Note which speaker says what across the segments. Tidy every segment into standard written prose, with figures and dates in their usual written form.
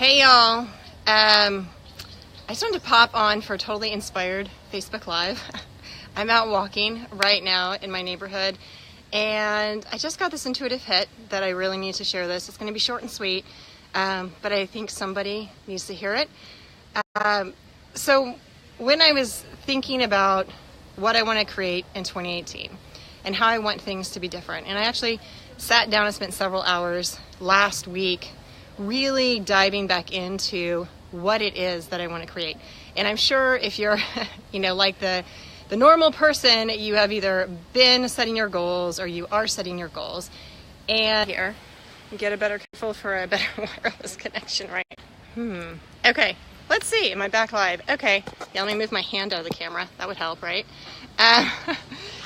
Speaker 1: Hey y'all, I just wanted to pop on for Totally Inspired Facebook Live. I'm out walking right now in my neighborhood, and I just got this intuitive hit that I really need to share this. It's going to be short and sweet, but I think somebody needs to hear it. So when I was thinking about what I want to create in 2018 and how I want things to be different, and I actually sat down and spent several hours last week really diving back into what it is that I want to create. And I'm sure if you're, like the normal person, you have either been setting your goals or you are setting your goals. And here, get a better careful for a better wireless connection, right? Okay, let's see. Am I back live? Okay. Yeah, let me move my hand out of the camera. That would help, right?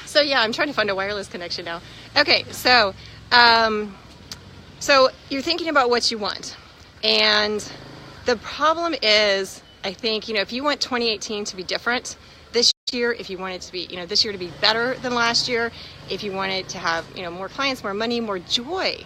Speaker 1: So yeah, I'm trying to find a wireless connection now. Okay, so you're thinking about what you want. And the problem is, I think, if you want 2018 to be different this year, if you want it to be, this year to be better than last year, if you want it to have, more clients, more money, more joy,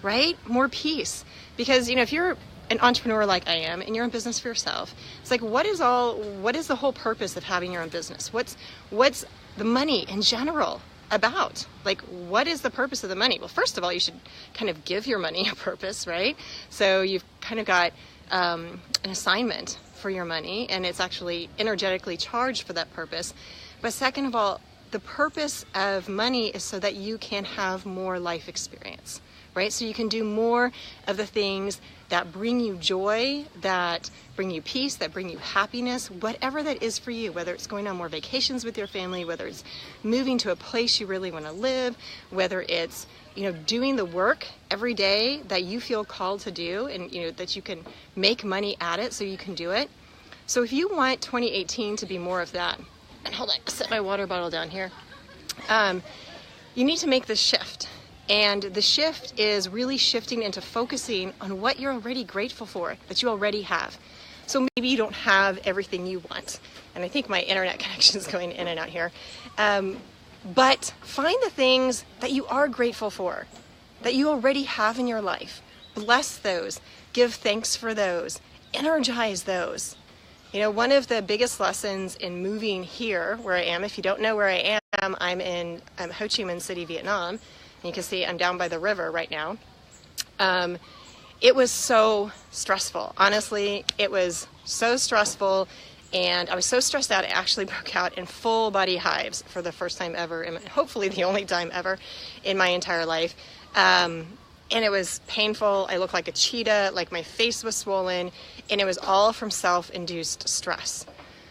Speaker 1: right? More peace. Because, if you're an entrepreneur like I am and you're in business for yourself, it's like, what is the whole purpose of having your own business? What's the money in general about? Like, what is the purpose of the money? Well, first of all, you should kind of give your money a purpose, right? So you've kind of got an assignment for your money, and it's actually energetically charged for that purpose. But second of all, the purpose of money is so that you can have more life experience, right? So you can do more of the things that bring you joy, that bring you peace, that bring you happiness, whatever that is for you, whether it's going on more vacations with your family, whether it's moving to a place you really want to live, whether it's, doing the work every day that you feel called to do, and, that you can make money at it so you can do it. So if you want 2018 to be more of that, and hold on, I'll set my water bottle down here, you need to make this shift. And the shift is really shifting into focusing on what you're already grateful for, that you already have. So maybe you don't have everything you want. And I think my internet connection is going in and out here. But find the things that you are grateful for, that you already have in your life. Bless those. Give thanks for those. Energize those. One of the biggest lessons in moving here, where I am, if you don't know where I am, I'm in Ho Chi Minh City, Vietnam. You can see I'm down by the river right now. It was so stressful. Honestly, it was so stressful, and I was so stressed out, I actually broke out in full body hives for the first time ever, and hopefully the only time ever in my entire life. And it was painful. I looked like a cheetah, like my face was swollen, and it was all from self-induced stress.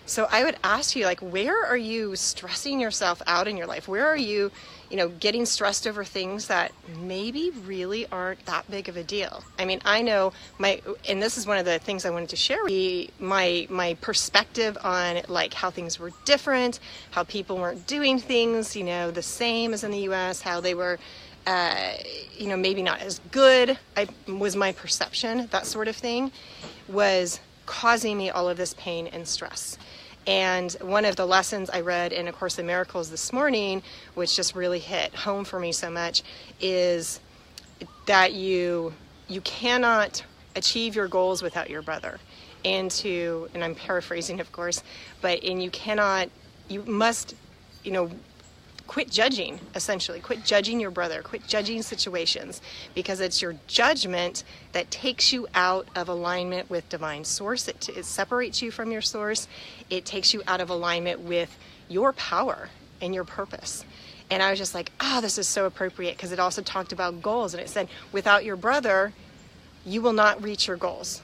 Speaker 1: So I would ask you, where are you stressing yourself out in your life? Where are you, getting stressed over things that maybe really aren't that big of a deal? I mean, I know and this is one of the things I wanted to share with you, my perspective on how things were different, how people weren't doing things, the same as in the US, how they were, maybe not as good. Was my perception, that sort of thing, was causing me all of this pain and stress. And one of the lessons I read in A Course in Miracles this morning, which just really hit home for me so much, is that you cannot achieve your goals without your brother. And I'm paraphrasing, of course, you must, quit judging, essentially. Quit judging your brother. Quit judging situations, because it's your judgment that takes you out of alignment with divine source. It separates you from your source. It takes you out of alignment with your power and your purpose. And I was just like, this is so appropriate, because it also talked about goals. And it said, without your brother, you will not reach your goals.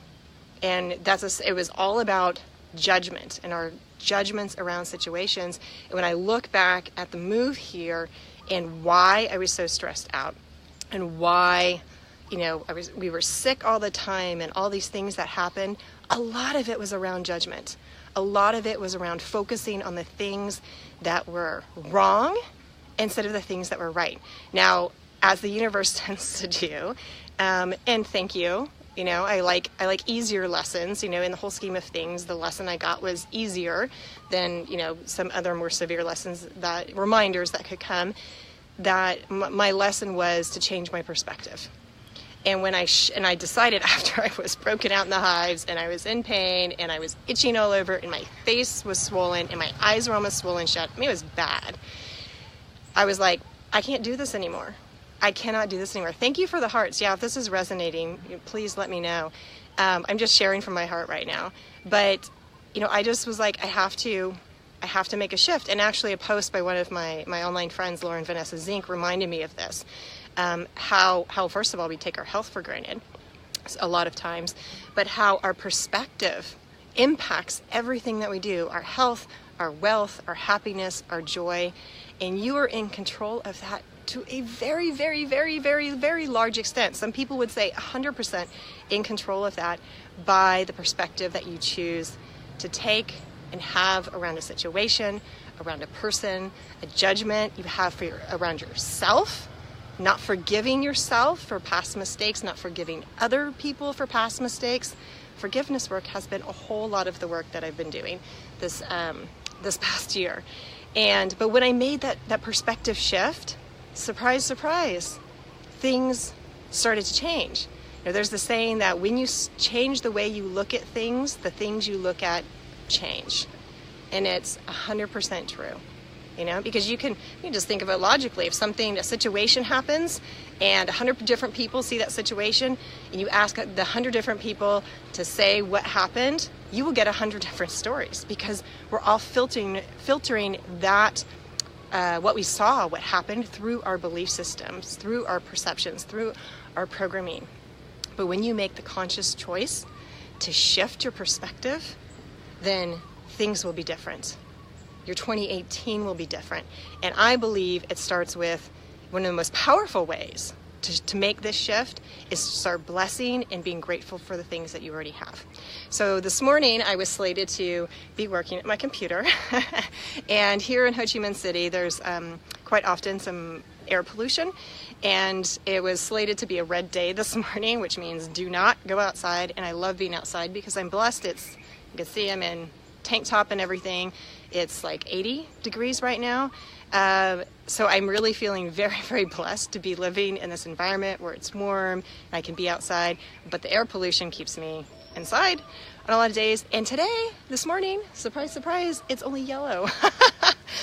Speaker 1: And it was all about judgment and our judgments around situations. And when I look back at the move here and why I was so stressed out, and why, we were sick all the time, and all these things that happened, a lot of it was around judgment. A lot of it was around focusing on the things that were wrong instead of the things that were right. Now, as the universe tends to do, and thank you, I like easier lessons. In the whole scheme of things, the lesson I got was easier than, some other more severe lessons, reminders that could come. That my lesson was to change my perspective. And when I decided after I was broken out in the hives and I was in pain and I was itching all over and my face was swollen and my eyes were almost swollen shut, I mean, it was bad. I was like, I can't do this anymore. I cannot do this anymore. Thank you for the hearts. Yeah, if this is resonating, please let me know. I'm just sharing from my heart right now. But, I just was like, I have to make a shift. And actually a post by one of my online friends, Lauren Vanessa Zink, reminded me of this. How first of all, we take our health for granted a lot of times, but how our perspective impacts everything that we do, our health, our wealth, our happiness, our joy, and you are in control of that to a very, very, very, very, very large extent. Some people would say 100% in control of that by the perspective that you choose to take and have around a situation, around a person, a judgment you have around yourself, not forgiving yourself for past mistakes, not forgiving other people for past mistakes. Forgiveness work has been a whole lot of the work that I've been doing this past year. But when I made that perspective shift, surprise, surprise, things started to change. There's the saying that when you change the way you look at things, the things you look at change. And it's 100% true. Because you can just think of it logically. If a situation happens and 100 different people see that situation and you ask the 100 different people to say what happened, you will get 100 different stories because we're all filtering that, what we saw, what happened through our belief systems, through our perceptions, through our programming. But when you make the conscious choice to shift your perspective, then things will be different. Your 2018 will be different. And I believe it starts with one of the most powerful ways to make this shift is to start blessing and being grateful for the things that you already have. So this morning I was slated to be working at my computer. And here in Ho Chi Minh City, there's quite often some air pollution. And it was slated to be a red day this morning, which means do not go outside. And I love being outside because I'm blessed. You can see I'm in tank top and everything. It's like 80 degrees right now. So I'm really feeling very, very blessed to be living in this environment where it's warm and I can be outside, but the air pollution keeps me inside on a lot of days. And today, this morning, surprise, surprise, it's only yellow,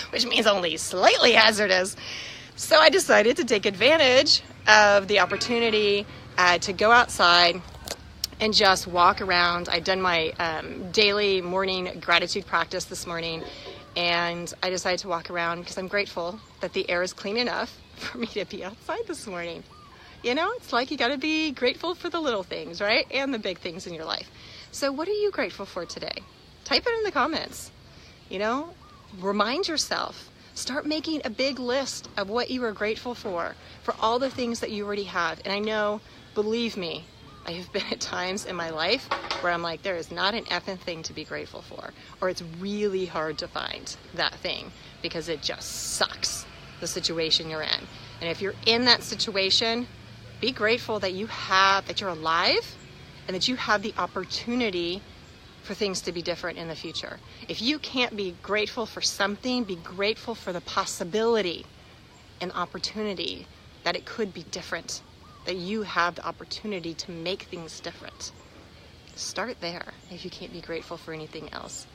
Speaker 1: which means only slightly hazardous. So I decided to take advantage of the opportunity to go outside and just walk around. I've done my daily morning gratitude practice this morning, and I decided to walk around because I'm grateful that the air is clean enough for me to be outside this morning. It's like you got to be grateful for the little things, right? And the big things in your life. So what are you grateful for today? Type it in the comments. Remind yourself. Start making a big list of what you are grateful for all the things that you already have. And I know, believe me, I have been at times in my life where I'm like, there is not an effing thing to be grateful for, or it's really hard to find that thing because it just sucks, the situation you're in. And if you're in that situation, be grateful that that you're alive and that you have the opportunity for things to be different in the future. If you can't be grateful for something, be grateful for the possibility and opportunity that it could be different, that you have the opportunity to make things different. Start there if you can't be grateful for anything else.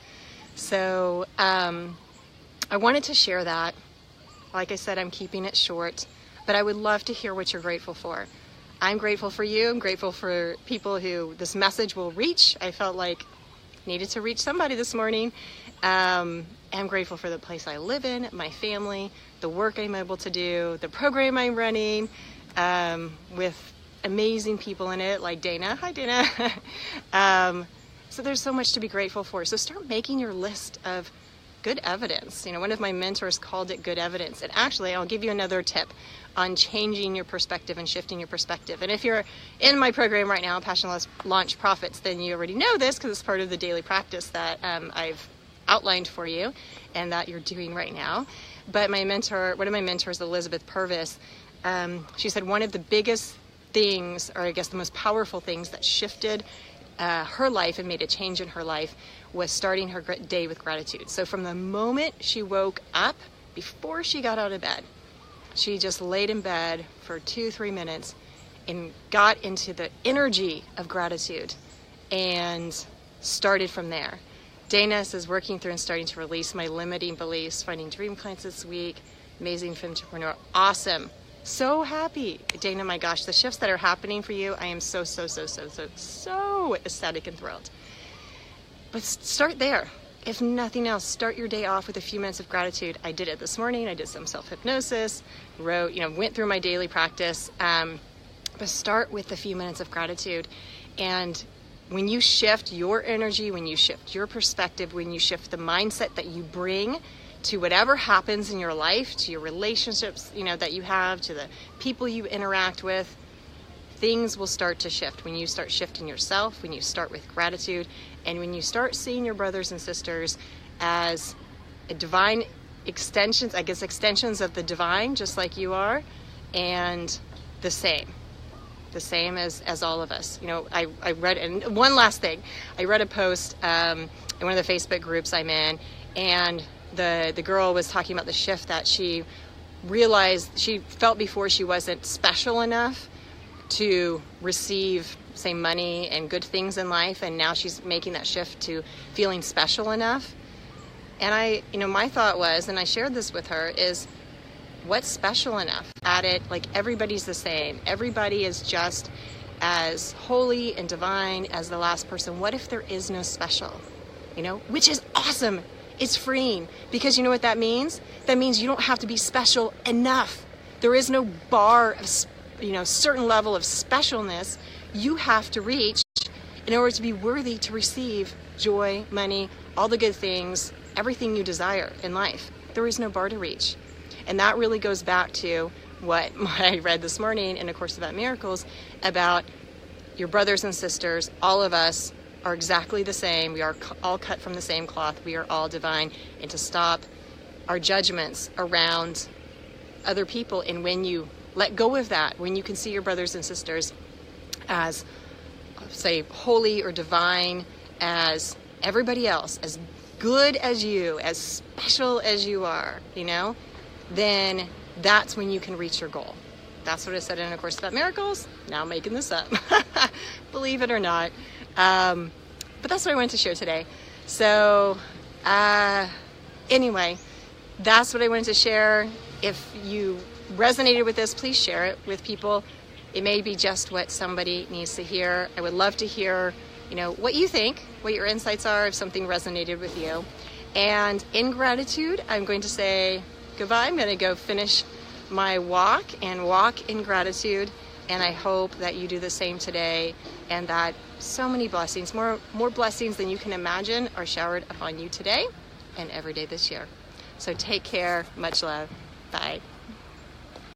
Speaker 1: So I wanted to share that. Like I said, I'm keeping it short, but I would love to hear what you're grateful for. I'm grateful for you. I'm grateful for people who this message will reach. I felt like needed to reach somebody this morning. I'm grateful for the place I live in, my family, the work I'm able to do, the program I'm running, with amazing people in it like Dana. Hi, Dana. So there's so much to be grateful for. So start making your list of good evidence. One of my mentors called it good evidence. And actually, I'll give you another tip on changing your perspective and shifting your perspective. And if you're in my program right now, Passion Launch Profits, then you already know this because it's part of the daily practice that I've outlined for you and that you're doing right now. But one of my mentors, Elizabeth Purvis, she said one of the biggest things, or I guess the most powerful things that shifted her life and made a change in her life was starting her day with gratitude. So from the moment she woke up, before she got out of bed, she just laid in bed for 2-3 minutes and got into the energy of gratitude and started from there. Dana is working through and starting to release my limiting beliefs, finding dream clients this week, amazing entrepreneur, awesome. So happy. Dana, my gosh, the shifts that are happening for you, I am so ecstatic and thrilled. But start there. If nothing else, start your day off with a few minutes of gratitude. I did it this morning. I did some self-hypnosis, went through my daily practice. But start with a few minutes of gratitude. And when you shift your energy, when you shift your perspective, when you shift the mindset that you bring to whatever happens in your life, to your relationships, that you have, to the people you interact with, things will start to shift. When you start shifting yourself, when you start with gratitude, and when you start seeing your brothers and sisters as a divine extensions of the divine, just like you are, and the same as all of us. I read, and one last thing, I read a post in one of the Facebook groups I'm in, and the girl was talking about the shift that she realized she felt before she wasn't special enough to receive, say, money and good things in life, and now she's making that shift to feeling special enough. And my thought was, and I shared this with her, is what's special enough at it? Like, everybody's the same. Everybody is just as holy and divine as the last person. What if there is no special? Which is awesome. It's freeing, because you know what that means? That means you don't have to be special enough. There is no bar of, certain level of specialness you have to reach in order to be worthy to receive joy, money, all the good things, everything you desire in life. There is no bar to reach. And that really goes back to what I read this morning in A Course About Miracles about your brothers and sisters. All of us are exactly the same. We are all cut from the same cloth. We are all divine. And to stop our judgments around other people, and when you let go of that, when you can see your brothers and sisters as, say, holy or divine as everybody else, as good as you, as special as you are, then that's when you can reach your goal. That's what I said in A Course About Miracles. Now I'm making this up. Believe it or not. But that's what I wanted to share today. So anyway, that's what I wanted to share. If you resonated with this, please share it with people. It may be just what somebody needs to hear. I would love to hear, what you think, what your insights are, if something resonated with you. And in gratitude, I'm going to say goodbye. I'm going to go finish my walk and walk in gratitude. And I hope that you do the same today, and that so many blessings, more blessings than you can imagine, are showered upon you today and every day this year. So take care. Much love. Bye.